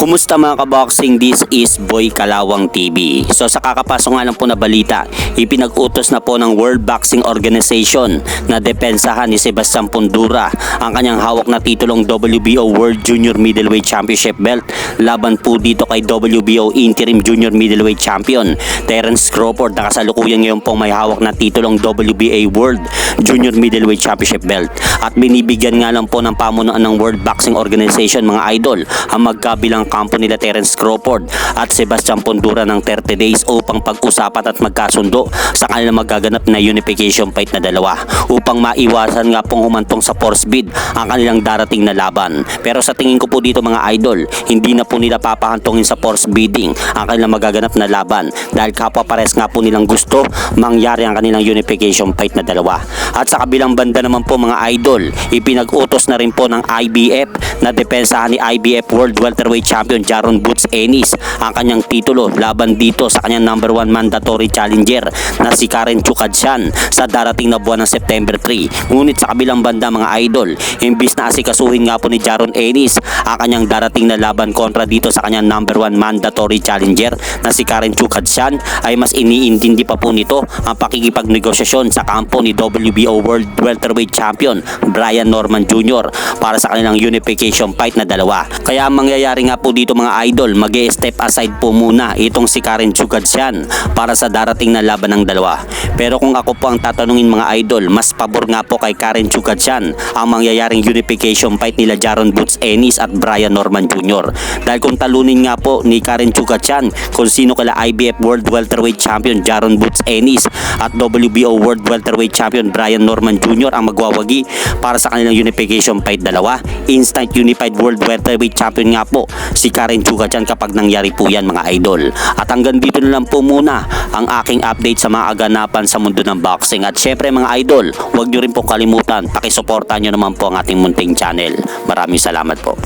Kumusta mga kaboxing? This is Boy Kalawang TV. So sa kakapasok nga lang po na balita, ipinag-utos na po ng World Boxing Organization na depensahan ni Sebastian Fundora ang kanyang hawak na titulong WBO World Junior Middleweight Championship belt laban po dito kay WBO Interim Junior Middleweight Champion Terence Crawford na kasalukuyan ngayon pong may hawak na titulong WBA World Junior Middleweight Championship belt. At binibigyan nga lang po ng pamunuan ng World Boxing Organization mga idol ang magkabilang kampo nila Terence Crawford at Sebastian Fundora ng 30 days upang pag-usapan at magkasundo sa kanilang magaganap na unification fight na dalawa upang maiwasan nga pong humantong sa force bid ang kanilang darating na laban. Pero sa tingin ko po dito mga idol, hindi na po nila papahantungin sa force bidding ang kanilang magaganap na laban dahil kapwa pares nga po nilang gusto mangyari ang kanilang unification fight na dalawa. At sa kabilang banda naman po mga idol, ipinag-utos na rin po ng IBF na depensahan ni IBF World Welterweight Champion Jaron Boots Ennis ang kanyang titulo laban dito sa kanyang number 1 mandatory challenger na si Karen Chukadshan sa darating na buwan ng September 3. Ngunit sa kabilang banda mga idol, imbis na asikasuhin nga po ni Jaron Ennis ang kanyang darating na laban kontra dito sa kanyang number 1 mandatory challenger na si Karen Chukadshan, ay mas iniintindi pa po nito ang pakikipagnegosasyon sa kampo ni WBO World Welterweight Champion Brian Norman Jr. para sa kanilang unification fight na dalawa. Kaya ang mangyayari nga po dito mga idol, mag-step aside po muna itong si Karen Chukadshan para sa darating na laban ng dalawa. Pero kung ako po ang tatanungin mga idol, mas pabor nga po kay Karen Chukadshan ang mangyayaring unification fight nila Jaron Boots Ennis at Brian Norman Jr. Dahil kung talunin nga po ni Karen Chukadshan kung sino kala IBF World Welterweight Champion Jaron Boots Ennis at WBO World Welterweight Champion Brian Norman Jr. ang magwawagi para sa kanilang unification fight dalawa, instant unified World Welterweight Champion nga po si Karen Chukadshan kapag nangyari po yan mga idol. At hanggang dito na lang po muna ang aking update sa mga aganapan sa mundo ng boxing. At syempre mga idol, huwag nyo rin po kalimutan, pakisuportahan nyo naman po ang ating munting channel. Maraming salamat po.